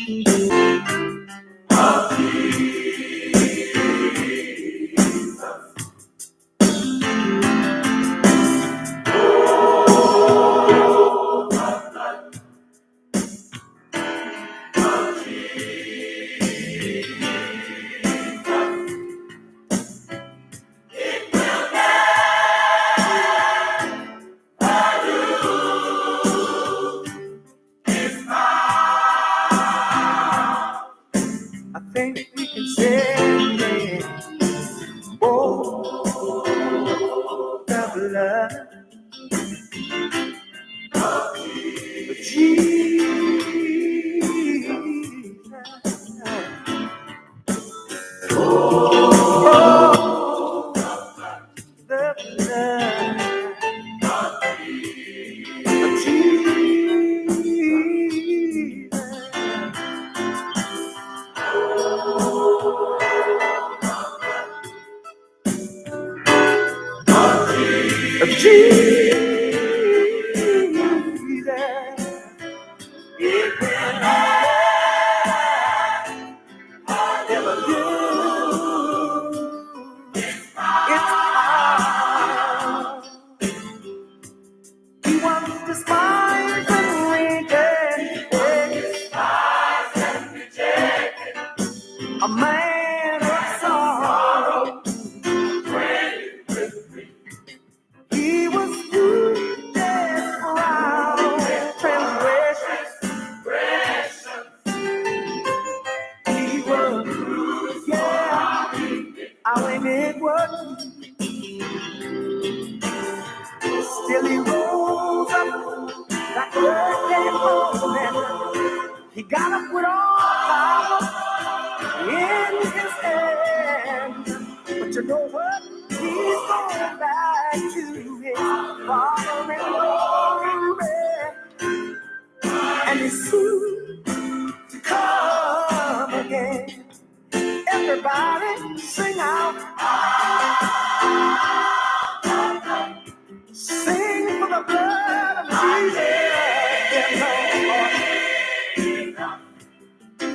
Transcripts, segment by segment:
I think we can say, oh, the blood of Jesus. Oh, the blood of Jesus. Of Jesus. It will never do. It's power. He was despised and rejected, a man of sorrow. He was wounded for our transgressions. He was bruised, yeah, our iniquity. Still he rose up like a birthday morning. He got up with all power in his hand. But you know what? He's going back to his Father in glory. And he's soon to come again. Everybody sing out. Sing for the blood of Jesus.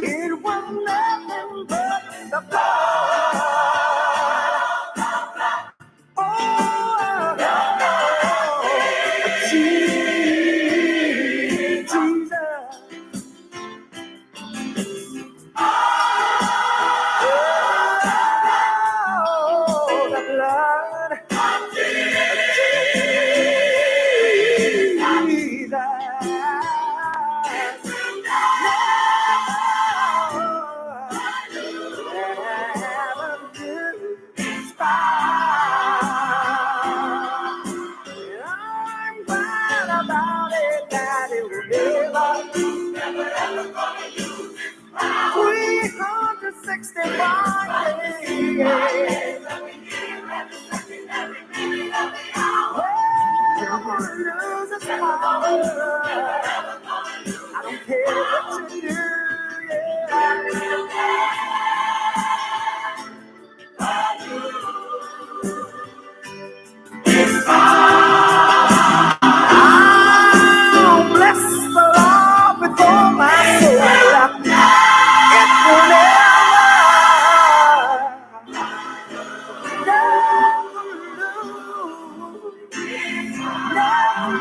It was nothing but the blood. Oh, Jesus. Oh, the blood of I'm glad about it, that it will never ever gonna use it. 365 days. Never lose its power. I don't care what you do, I'll bless the Lord with all my soul. It will never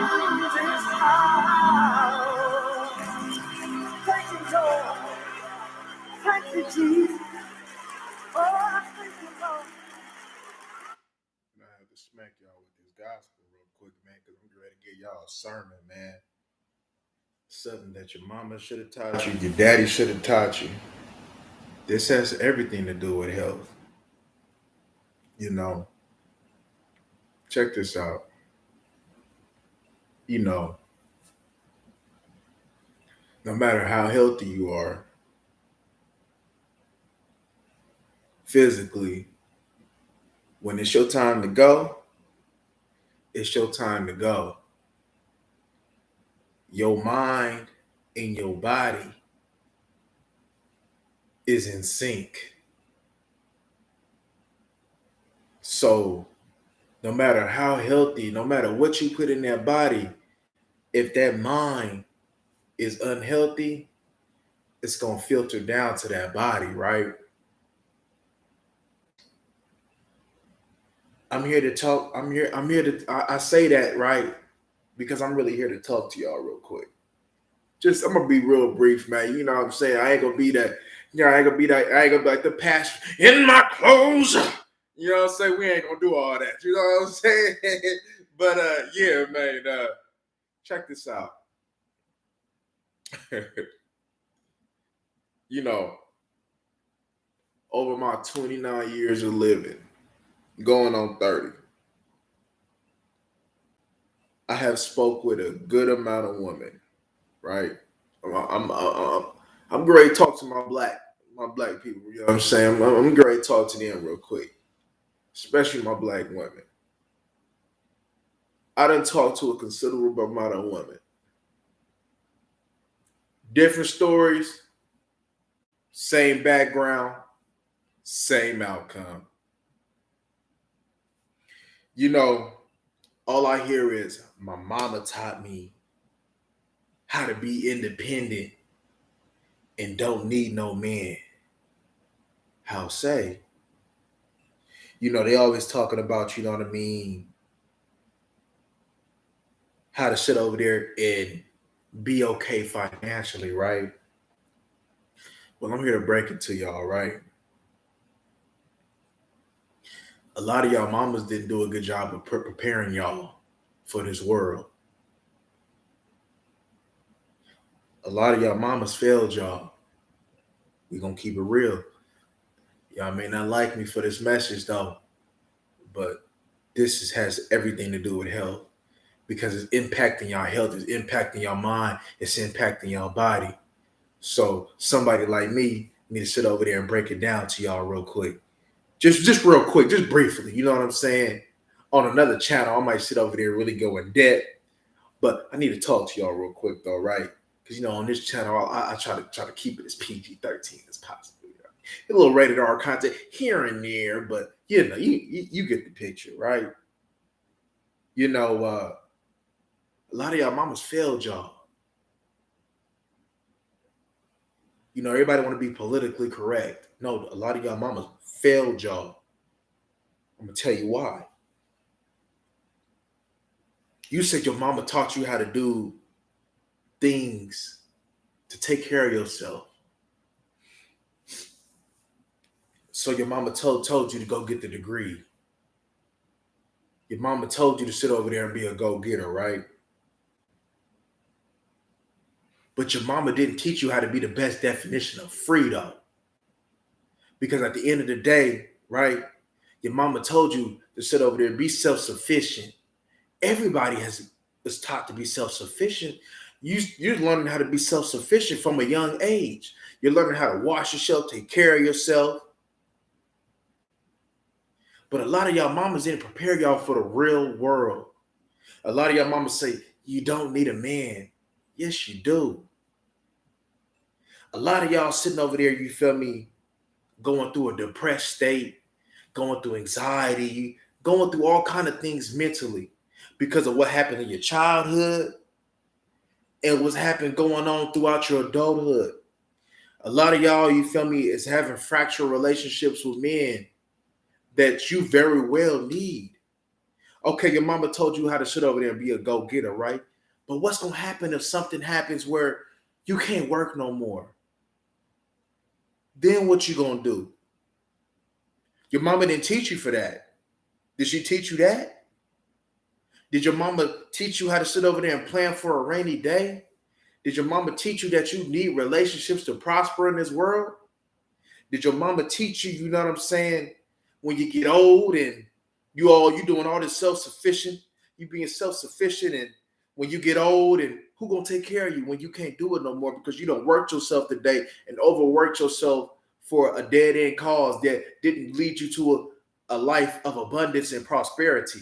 lose its power. Thank you, Lord. Thank you, Jesus. Oh, thank you, Lord. I have to smack y'all with this gospel real quick, man, because I'm ready to give y'all a sermon, man. Something that your mama should have taught you, your daddy should have taught you. This has everything to do with health. You know, check this out. You know, no matter how healthy you are physically, when it's your time to go, it's your time to go. Your mind and your body is in sync. So no matter how healthy, no matter what you put in that body, if that mind is unhealthy, it's gonna filter down to that body, right? I'm here to talk. I say that, right? Because I'm really here to talk to y'all real quick. Just I'm gonna be real brief, man. You know what I'm saying? I ain't gonna be that, I ain't gonna be that, I ain't gonna be like the passion in my clothes. You know what I'm saying? We ain't gonna do all that. You know what I'm saying? But yeah, man, check this out. You know, over my 29 years of living, going on 30, I have spoke with a good amount of women, right? I'm great to talk to my black people. You know what I'm saying? I'm great to talk to them real quick, especially my black women. I done talked to a considerable amount of women. Different stories, same background, same outcome. You know, all I hear is my mama taught me how to be independent and don't need no man. How say? You know, they always talking about, you know what I mean, how to sit over there and be okay financially, right? Well, I'm here to break it to y'all, right? A lot of y'all mamas didn't do a good job of preparing y'all for this world. A lot of y'all mamas failed y'all. We gonna keep it real. Y'all may not like me for this message though, but has everything to do with health because it's impacting your health, it's impacting your mind, it's impacting your body. So somebody like me need to sit over there and break it down to y'all real quick. Just real quick, just briefly. You know what I'm saying? On another channel, I might sit over there and really go in depth. But I need to talk to y'all real quick though, right? Because you know, on this channel, I try to keep it as PG-13 as possible. You know? A little rated R content here and there, but you know, you get the picture, right? You know, a lot of y'all mamas failed y'all. You know, everybody want to be politically correct. No, a lot of y'all mamas failed y'all. I'm gonna tell you why. You said your mama taught you how to do things to take care of yourself. So your mama told you to go get the degree. Your mama told you to sit over there and be a go-getter, right? But your mama didn't teach you how to be the best definition of freedom. Because at the end of the day, right, your mama told you to sit over there and be self-sufficient. Everybody is taught to be self-sufficient. You're learning how to be self-sufficient from a young age. You're learning how to wash yourself, take care of yourself. But a lot of y'all mamas didn't prepare y'all for the real world. A lot of y'all mamas say, you don't need a man. Yes, you do. A lot of y'all sitting over there, you feel me, going through a depressed state, going through anxiety, going through all kind of things mentally because of what happened in your childhood and what's happened going on throughout your adulthood. A lot of y'all, you feel me, is having fractured relationships with men that you very well need. Okay, your mama told you how to sit over there and be a go-getter, right? But what's going to happen if something happens where you can't work no more? Then what you going to do? Your mama didn't teach you for that. Did she teach you that? Did your mama teach you how to sit over there and plan for a rainy day? Did your mama teach you that you need relationships to prosper in this world? Did your mama teach you, you know what I'm saying, when you get old and you doing all this self-sufficient, you being self-sufficient, and when you get old and who gonna take care of you when you can't do it no more because you don't work yourself today and overworked yourself for a dead-end cause that didn't lead you to a life of abundance and prosperity?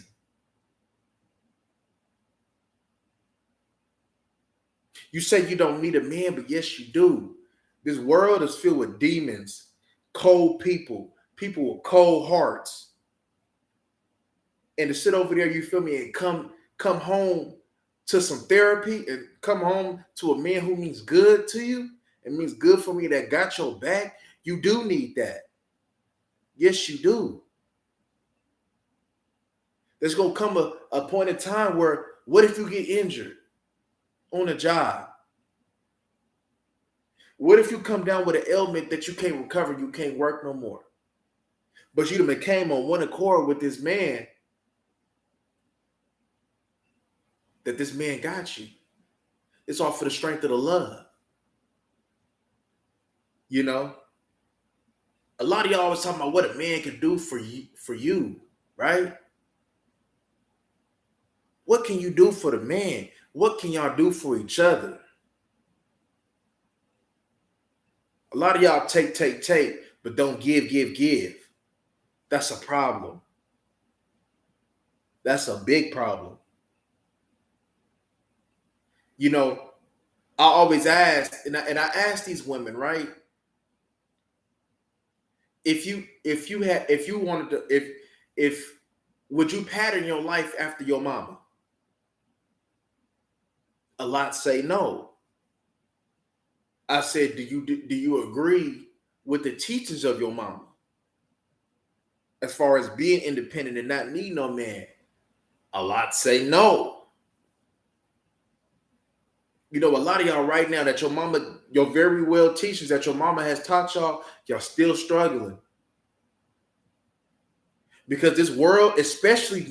You say you don't need a man, but yes, you do. This world is filled with demons, cold people, people with cold hearts. And to sit over there, you feel me, and come home to some therapy and come home to a man who means good to you It means good for me that got your back. You do need that. Yes, you do. There's going to come a point in time where, what if you get injured on a job? What if you come down with an ailment that you can't recover, you can't work no more? But you done came on one accord with this man, that this man got you. It's all for the strength of the love. You know? A lot of y'all always talking about what a man can do for you, right? What can you do for the man? What can y'all do for each other? A lot of y'all take, but don't give. That's a problem. That's a big problem. You know, I always ask, and I ask these women, right? If would you pattern your life after your mama? A lot say no. I said, do you agree with the teachings of your mama as far as being independent and not need no man? A lot say no. You know, a lot of y'all right now that your very well teachings that your mama has taught y'all still struggling. Because this world, especially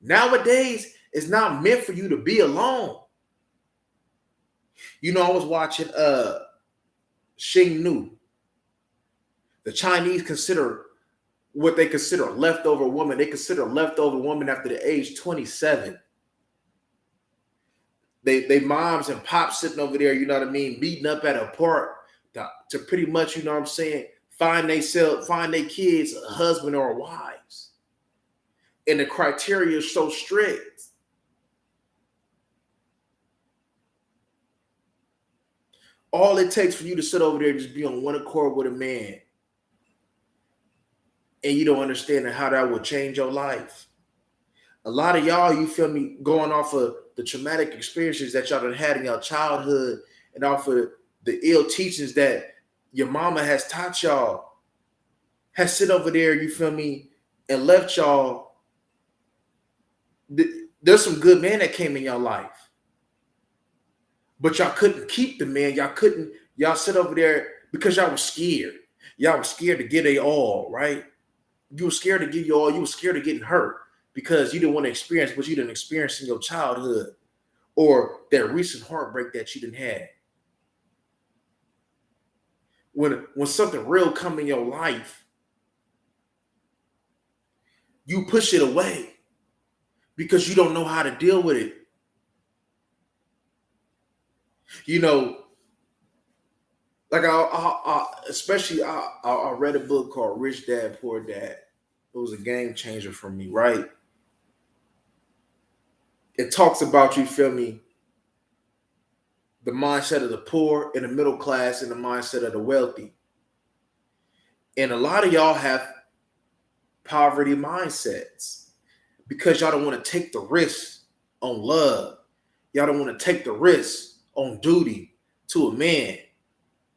nowadays, is not meant for you to be alone. You know, I was watching Xing Nu. The Chinese consider what they consider a leftover woman. They consider a leftover woman after the age 27. They moms and pops sitting over there, you know what I mean, meeting up at a park to pretty much, you know what I'm saying, find their kids a husband or wives. And the criteria is so strict. All it takes for you to sit over there and just be on one accord with a man, and you don't understand how that will change your life. A lot of y'all, you feel me, going off of the traumatic experiences that y'all done had in your childhood and off of the ill teachings that your mama has taught y'all, has sit over there, you feel me, and left y'all. There's some good men that came in your life, but y'all couldn't keep the man. Y'all sit over there because y'all was scared. Y'all was scared to get it all, right? You were scared to give you all. You were scared of getting hurt because you didn't want to experience what you didn't experience in your childhood or that recent heartbreak that you didn't have. When something real come in your life, you push it away because you don't know how to deal with it. You know, like I read a book called Rich Dad, Poor Dad. It was a game changer for me, right? It talks about, you feel me, the mindset of the poor and the middle class and the mindset of the wealthy. And a lot of y'all have poverty mindsets because y'all don't want to take the risk on love. Y'all don't want to take the risk on duty to a man.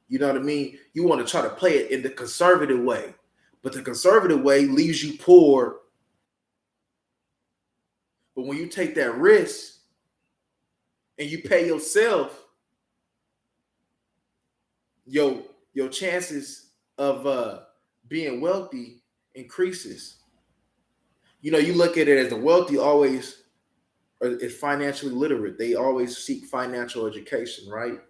You know what I mean? You want to try to play it in the conservative way. But the conservative way leaves you poor. But when you take that risk and you pay yourself, your chances of being wealthy increases. You know, you look at it as the wealthy always is financially literate. They always seek financial education, right?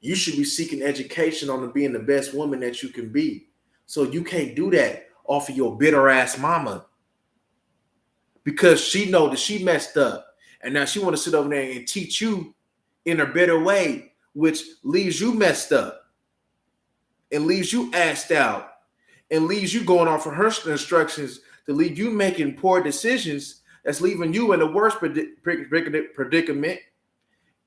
You should be seeking education on being the best woman that you can be. So you can't do that off of your bitter ass mama. Because she know that she messed up. And now she want to sit over there and teach you in a better way, which leaves you messed up. And leaves you assed out. And leaves you going off of her instructions to leave you making poor decisions. That's leaving you in the worst predicament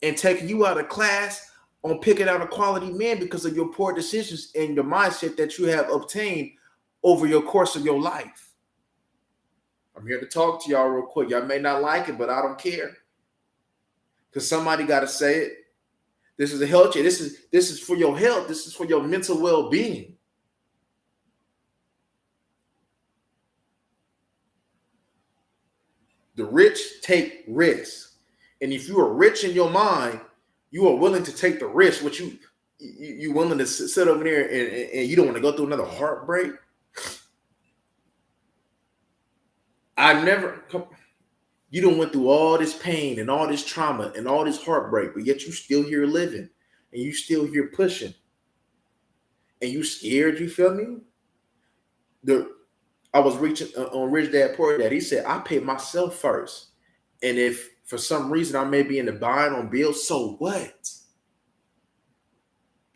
and taking you out of class on picking out a quality man because of your poor decisions and your mindset that you have obtained over your course of your life. I'm here to talk to y'all real quick. Y'all may not like it, but I don't care. Because somebody got to say it. This is a health check. This is for your health. This is for your mental well-being. The rich take risks. And if you are rich in your mind, you are willing to take the risk. What you willing to sit over there and you don't want to go through another heartbreak. You done went through all this pain and all this trauma and all this heartbreak, but yet you still here living and you still here pushing. And you scared, you feel me? I was reaching on Rich Dad Poor Dad. He said, I pay myself first. And if for some reason I may be in the bind on bills, so what?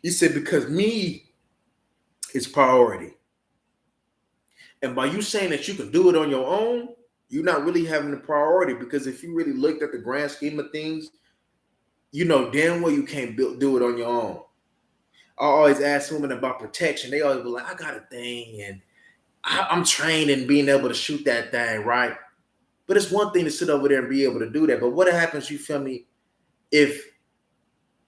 He said, because me is priority. And by you saying that you can do it on your own, you're not really having the priority, because if you really looked at the grand scheme of things, you know damn well you can't do it on your own. I always ask women about protection. They always be like, I got a thing and I'm trained in being able to shoot that thing, right? But it's one thing to sit over there and be able to do that. But what happens, you feel me, if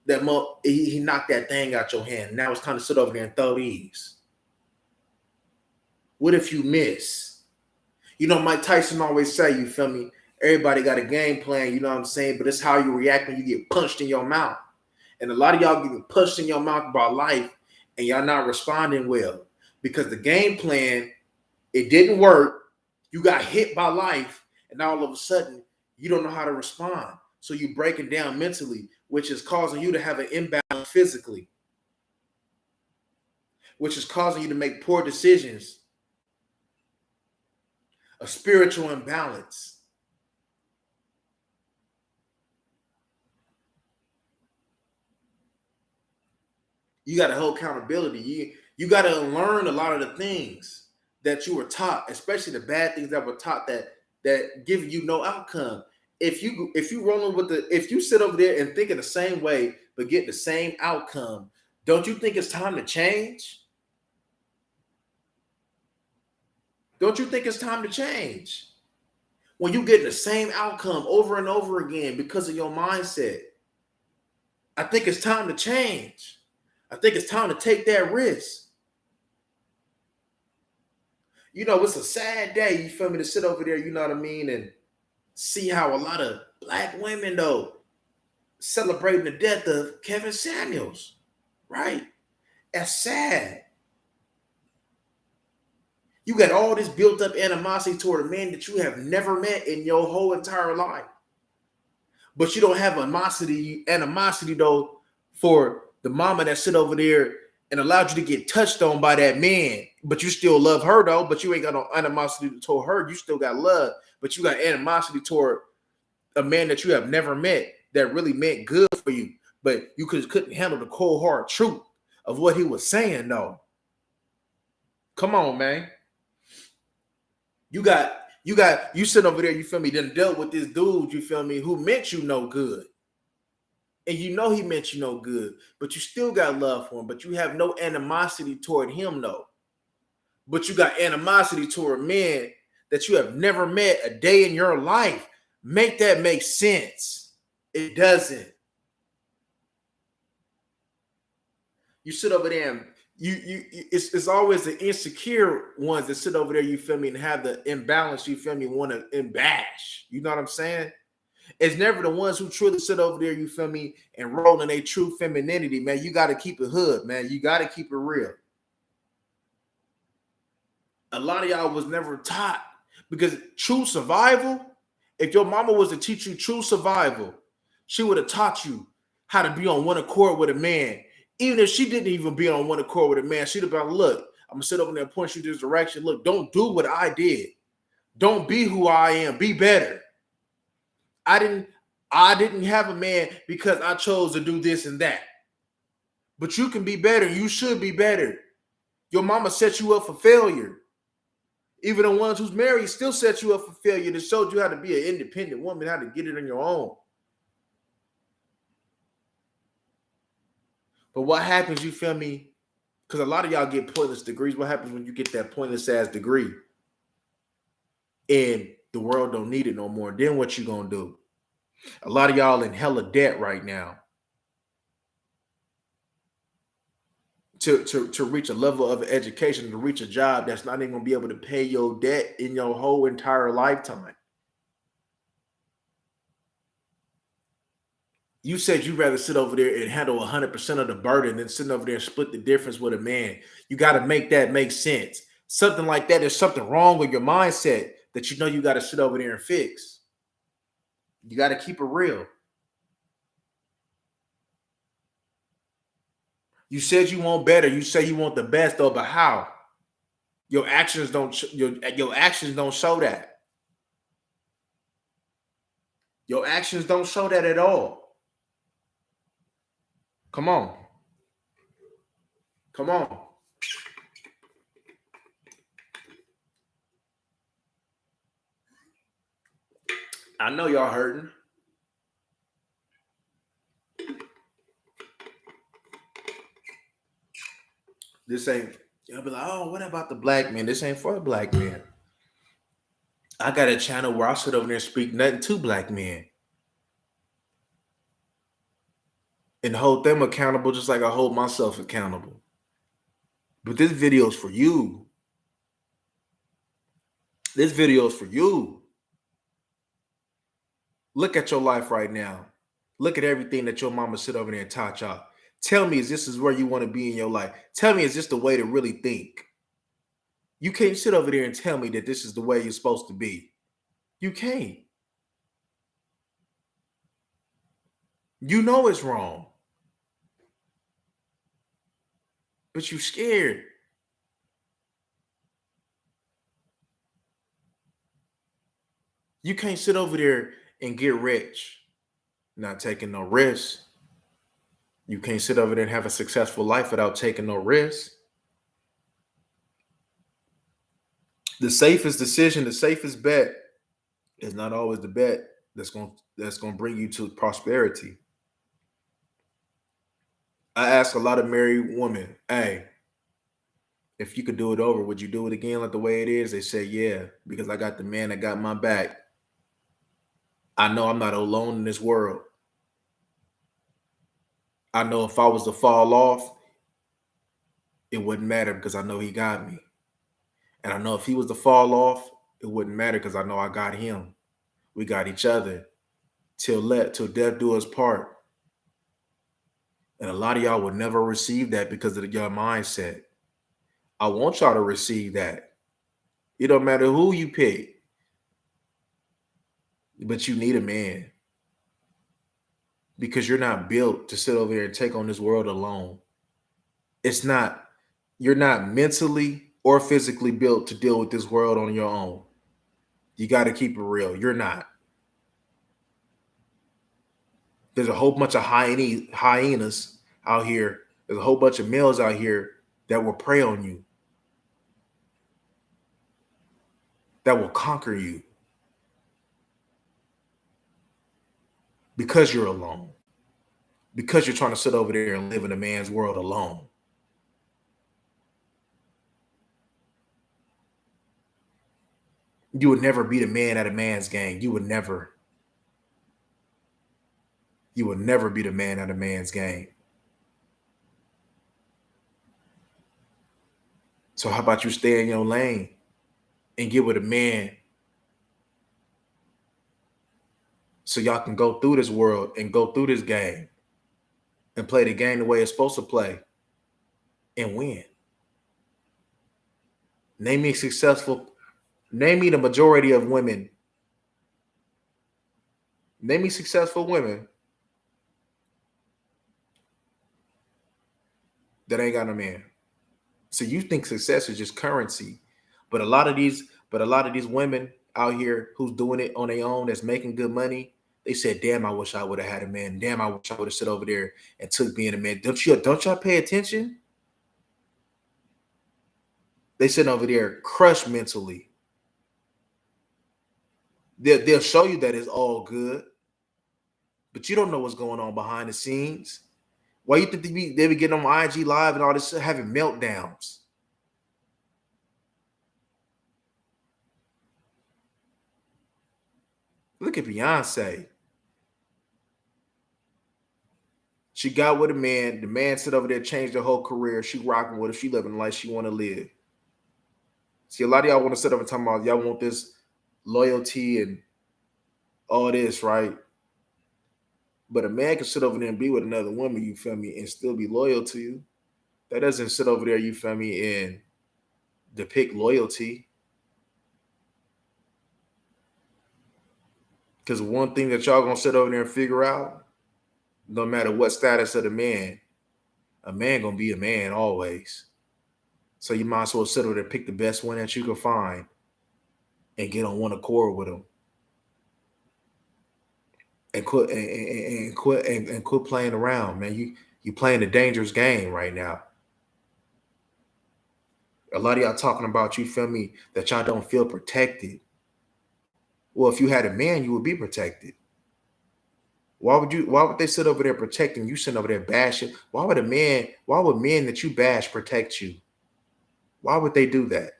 he knocked that thing out your hand? Now it's time to sit over there and throw these. What if you miss? You know, Mike Tyson always say, you feel me, everybody got a game plan, you know what I'm saying? But it's how you react when you get punched in your mouth. And a lot of y'all getting punched in your mouth by life and y'all not responding well. Because the game plan, it didn't work. You got hit by life, and all of a sudden, you don't know how to respond. So you're breaking down mentally, which is causing you to have an imbalance physically, which is causing you to make poor decisions, a spiritual imbalance. You got to hold accountability. You got to unlearn a lot of the things that you were taught, especially the bad things that were taught that give you no outcome. If you sit over there and think in the same way but get the same outcome, don't you think it's time to change? Don't you think it's time to change? When you get the same outcome over and over again because of your mindset, I think it's time to change. I think it's time to take that risk. You know, it's a sad day, you feel me, to sit over there, you know what I mean, and see how a lot of black women, though, celebrating the death of Kevin Samuels, right? That's sad. You got all this built up animosity toward a man that you have never met in your whole entire life. But you don't have animosity though, for the mama that sit over there and allowed you to get touched on by that man, but you still love her though, but you ain't got no animosity toward her. You still got love, but you got animosity toward a man that you have never met that really meant good for you, but you couldn't handle the cold hard truth of what he was saying though. Come on, man. You sit over there, you feel me, done dealt with this dude, you feel me, who meant you no good. And you know he meant you no good, but you still got love for him, but you have no animosity toward him, though. But you got animosity toward a man that you have never met a day in your life. Make that make sense. It doesn't. You sit over there and it's always the insecure ones that sit over there, you feel me, and have the imbalance, you feel me, want to bash. You know what I'm saying? It's never the ones who truly sit over there, you feel me, and roll in their true femininity, man. You got to keep it hood, man. You got to keep it real. A lot of y'all was never taught, because true survival, if your mama was to teach you true survival, she would have taught you how to be on one accord with a man. Even if she didn't even be on one accord with a man, she'd have been like, look, I'm going to sit over there and point you this direction. Look, don't do what I did. Don't be who I am. Be better. I didn't have a man because I chose to do this and that. But you can be better. You should be better. Your mama set you up for failure. Even the ones who's married still set you up for failure. They showed you how to be an independent woman, how to get it on your own. But what happens, you feel me? Because a lot of y'all get pointless degrees. What happens when you get that pointless ass degree and the world don't need it no more? Then what you gonna do? A lot of y'all in hella debt right now. to reach a level of education, to reach a job that's not even gonna be able to pay your debt in your whole entire lifetime. You said you'd rather sit over there and handle 100% of the burden than sitting over there and split the difference with a man. You got to make that make sense. Something like that, there's something wrong with your mindset that you know you got to sit over there and fix. You got to keep it real. You said you want better. You say you want the best, though, but how? Your actions don't. Your actions don't show that. Your actions don't show that at all. Come on. Come on. I know y'all hurting. This ain't. Y'all be like, oh, what about the black man? This ain't for the black man. I got a channel where I sit over there and speak nothing to black men and hold them accountable just like I hold myself accountable. But this video is for you. This video is for you. Look at your life right now. Look at everything that your mama sit over there and taught y'all. Tell me, is this is where you want to be in your life? Tell me, is this the way to really think? You can't sit over there and tell me that this is the way you're supposed to be. You can't. You know it's wrong. But you're scared. You can't sit over there and get rich, not taking no risks. You can't sit over there and have a successful life without taking no risks. The safest decision, the safest bet is not always the bet that's going to bring you to prosperity. I ask a lot of married women, hey, if you could do it over, would you do it again like the way it is? They say, yeah, because I got the man that got my back. I know I'm not alone in this world. I know if I was to fall off, it wouldn't matter because I know he got me. And I know if he was to fall off, it wouldn't matter because I know I got him. We got each other till death do us part. And a lot of y'all would never receive that because of your mindset. I want y'all to receive that. It don't matter who you pick, but you need a man because you're not built to sit over here and take on this world alone. You're not mentally or physically built to deal with this world on your own. You got to keep it real. You're not. There's a whole bunch of hyenas out here. There's a whole bunch of males out here that will prey on you, that will conquer you because you're alone, because you're trying to sit over there and live in a man's world alone. You would never beat a man at a man's game. You would never. You would never beat a man at a man's game. So how about you stay in your lane and get with a man so y'all can go through this world and go through this game and play the game the way it's supposed to play and win. Name me the majority of women. Name me successful women that ain't got no man. So you think success is just currency, but a lot of these women out here who's doing it on their own, that's making good money, they said, "Damn, I wish I would have had a man. Damn, I wish I would have sit over there and took being a man." Don't y'all pay attention? They sitting over there crushed mentally. They'll show you that it's all good, but you don't know what's going on behind the scenes. Why you think they be getting on IG Live and all this shit, having meltdowns? Look at Beyonce. She got with a man. The man sit over there, changed her whole career. She rocking with her. She living the life she want to live. See, a lot of y'all want to sit up and talk about y'all want this loyalty and all this, right? But a man can sit over there and be with another woman, you feel me, and still be loyal to you. That doesn't sit over there, you feel me, and depict loyalty. Because one thing that y'all gonna sit over there and figure out, no matter what status of the man, a man gonna be a man always. So you might as well sit over there, pick the best one that you can find, and get on one accord with him, and quit playing around, man. You playing a dangerous game right now. A lot of y'all talking about, you feel me, that y'all don't feel protected. Well, if you had a man, you would be protected. Why would they sit over there protecting you, sitting over there bashing? Why would men that you bash protect you? Why would they do that?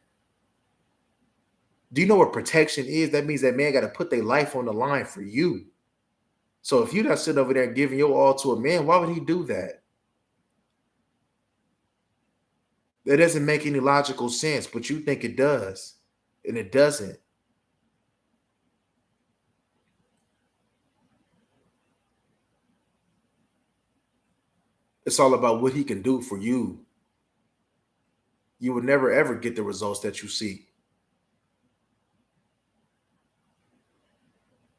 Do you know what protection is? That means that man got to put their life on the line for you. So if you not sitting over there giving your all to a man, why would he do that? That doesn't make any logical sense, but you think it does, and it doesn't. It's all about what he can do for you. You would never ever get the results that you seek.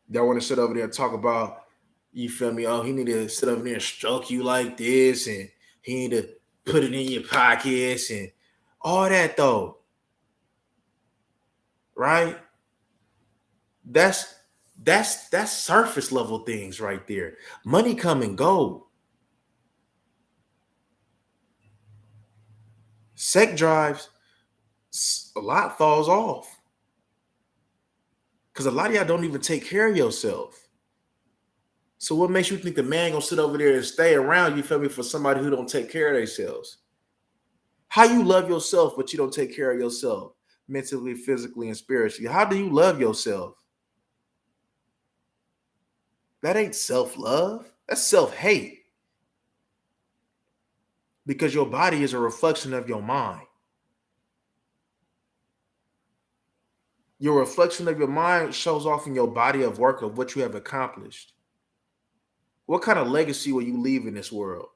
They want to sit over there and talk about, you feel me? Oh, he need to sit over there and stroke you like this, and he need to put it in your pockets and all that though. Right? That's surface level things right there. Money come and go. Sex drives, a lot falls off. Because a lot of y'all don't even take care of yourself. So what makes you think the man gonna sit over there and stay around, you feel me, for somebody who don't take care of themselves? How you love yourself, but you don't take care of yourself mentally, physically, and spiritually? How do you love yourself? That ain't self-love. That's self-hate. Because your body is a reflection of your mind. Your reflection of your mind shows off in your body of work of what you have accomplished. What kind of legacy will you leave in this world?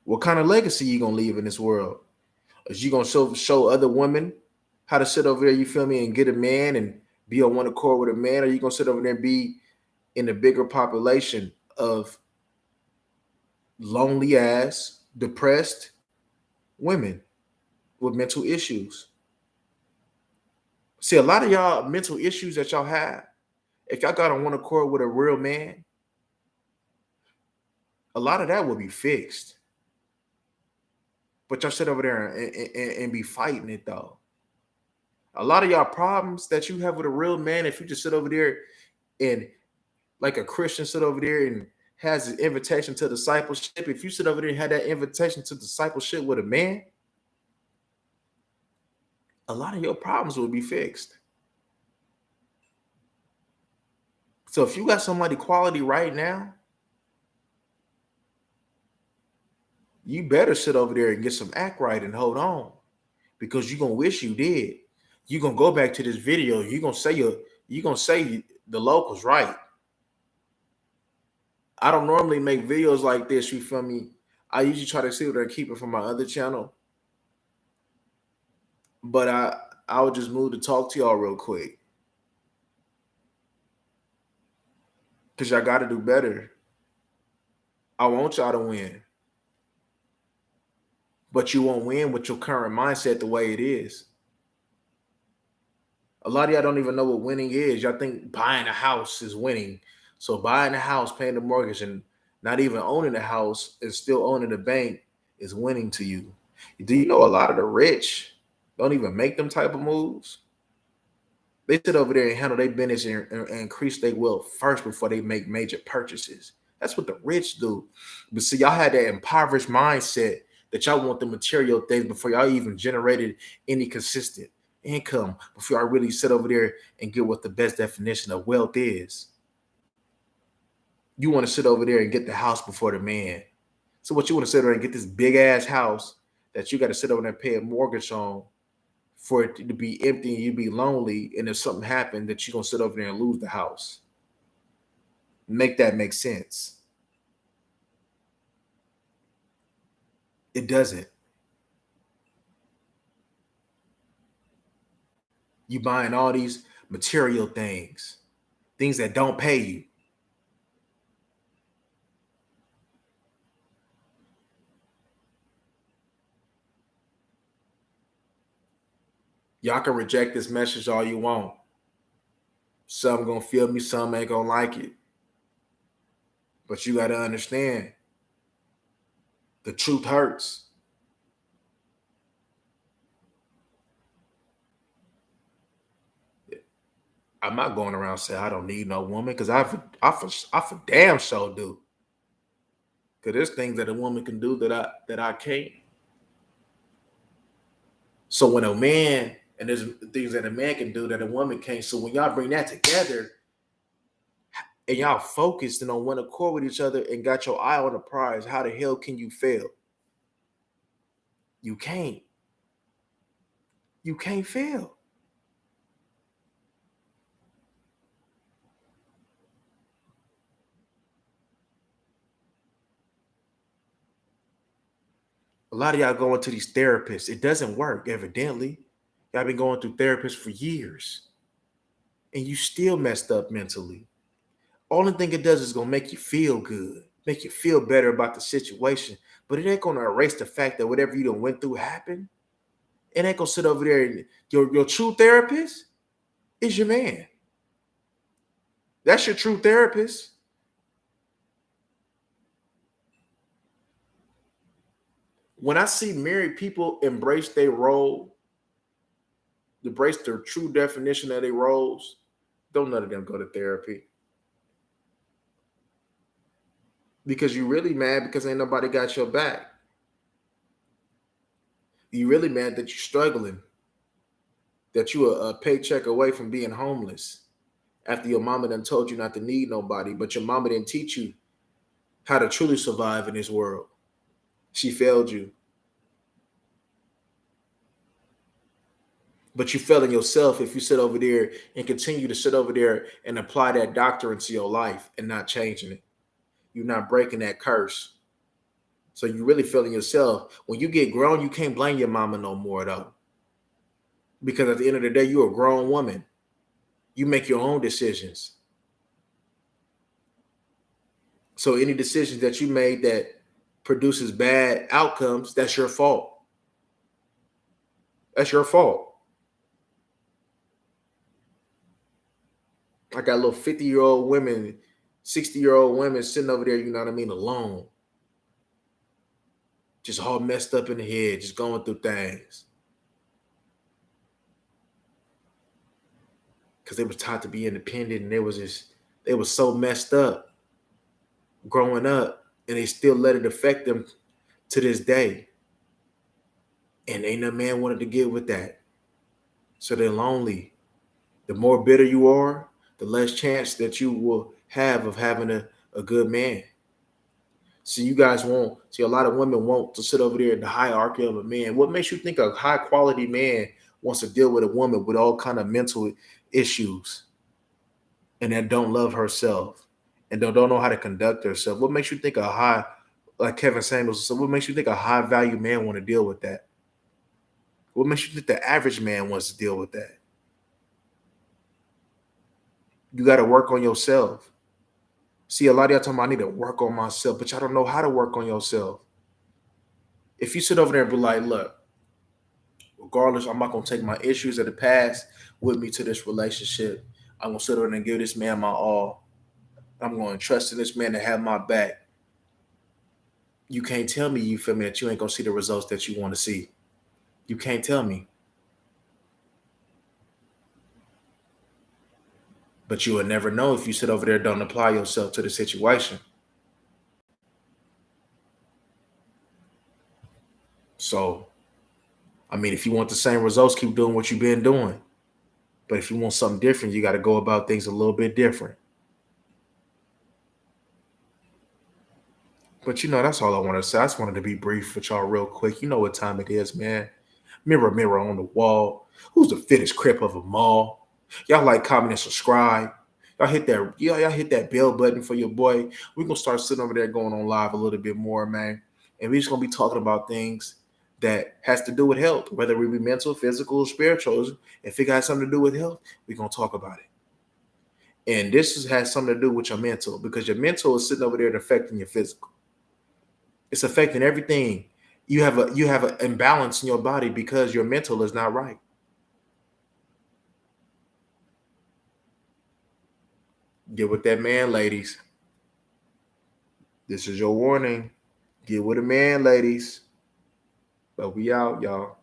What kind of legacy you gonna leave in this world? Is you gonna show other women how to sit over there, you feel me, and get a man and be on one accord with a man? Or you gonna sit over there and be in the bigger population of lonely ass, depressed women with mental issues? See, a lot of y'all mental issues that y'all have, if y'all got on one accord with a real man, a lot of that will be fixed. But y'all sit over there and be fighting it though. A lot of y'all problems that you have with a real man, if you just sit over there and like a Christian sit over there and has an invitation to discipleship, if you sit over there and had that invitation to discipleship with a man, a lot of your problems will be fixed. So if you got somebody quality right now, you better sit over there and get some act right and hold on, because you're gonna wish you did. You're gonna go back to this video, you're gonna say the locals right. I don't normally make videos like this, you feel me? I usually try to see what I keep it from my other channel. But I would just move to talk to y'all real quick. Because y'all gotta do better. I want y'all to win. But you won't win with your current mindset the way it is. A lot of y'all don't even know what winning is. Y'all think buying a house is winning. So buying a house, paying the mortgage, and not even owning the house and still owning the bank is winning to you. Do you know a lot of the rich don't even make them type of moves? They sit over there and handle their business and increase their wealth first before they make major purchases. That's what the rich do. But see, y'all had that impoverished mindset that y'all want the material things before y'all even generated any consistent income before I really sit over there and get what the best definition of wealth is. You want to sit over there and get the house before the man. So what you want to sit there and get this big ass house that you got to sit over there and pay a mortgage on for it to be empty and you be lonely, and if something happened that you're gonna sit over there and lose the house. Make that make sense. It doesn't. You buying all these material things that don't pay you. Y'all can reject this message all you want. Some gonna feel me, some ain't gonna like it. But you gotta understand, the truth hurts. I'm not going around saying I don't need no woman, because I for damn sure do. Because there's things that a woman can do that I can't. So when a man, and there's things that a man can do that a woman can't. So when y'all bring that together and y'all focused and on one accord with each other and got your eye on the prize, how the hell can you fail? You can't. You can't fail. A lot of y'all going to these therapists. It doesn't work, evidently. Y'all been going through therapists for years. And you still messed up mentally. Only thing it does is gonna make you feel good, make you feel better about the situation. But it ain't gonna erase the fact that whatever you done went through happened. It ain't gonna sit over there and your true therapist is your man. That's your true therapist. When I see married people embrace their role, embrace their true definition of their roles, don't none of them go to therapy. Because you really mad because ain't nobody got your back. You really mad that you're struggling, that you a paycheck away from being homeless after your mama done told you not to need nobody, but your mama didn't teach you how to truly survive in this world. She failed you. But you fail in yourself if you sit over there and continue to sit over there and apply that doctrine to your life and not changing it. You're not breaking that curse. So you really feel in yourself. When you get grown, you can't blame your mama no more, though. Because at the end of the day, you're a grown woman. You make your own decisions. So any decisions that you made that produces bad outcomes, that's your fault. That's your fault. I got little 50-year-old women, 60-year-old women sitting over there, you know what I mean, alone. Just all messed up in the head, just going through things. Because they was taught to be independent, and they was so messed up growing up, and they still let it affect them to this day. And ain't no man wanted to get with that. So they're lonely. The more bitter you are, the less chance that you will have of having a good man. So you guys won't see, a lot of women want to sit over there in the hierarchy of a man. What makes you think a high quality man wants to deal with a woman with all kind of mental issues and that don't love herself and don't know how to conduct herself? What makes you think a high, like Kevin Samuels, so what makes you think a high value man want to deal with that? What makes you think the average man wants to deal with that? You got to work on yourself. See, a lot of y'all talking about I need to work on myself, but y'all don't know how to work on yourself. If you sit over there and be like, look, regardless, I'm not going to take my issues of the past with me to this relationship. I'm going to sit over there and give this man my all. I'm going to trust in this man to have my back. You can't tell me, you feel me, that you ain't going to see the results that you want to see. You can't tell me. But you will never know if you sit over there and don't apply yourself to the situation. So I mean, if you want the same results, keep doing what you've been doing. But if you want something different, you got to go about things a little bit different. But that's all I want to say. I just wanted to be brief with y'all real quick. You know what time it is, man. Mirror, mirror on the wall. Who's the fittest crip of them all? Y'all like, comment, and subscribe. Y'all hit that bell button for your boy. We're gonna start sitting over there going on live a little bit more, man. And we're just gonna be talking about things that has to do with health, whether we be mental, physical, spiritual. If it got something to do with health, we're gonna talk about it. And has something to do with your mental, because your mental is sitting over there and affecting your physical. It's affecting everything. You have an imbalance in your body because your mental is not right. Get with that man, ladies. This is your warning. Get with a man, ladies. But we out, y'all.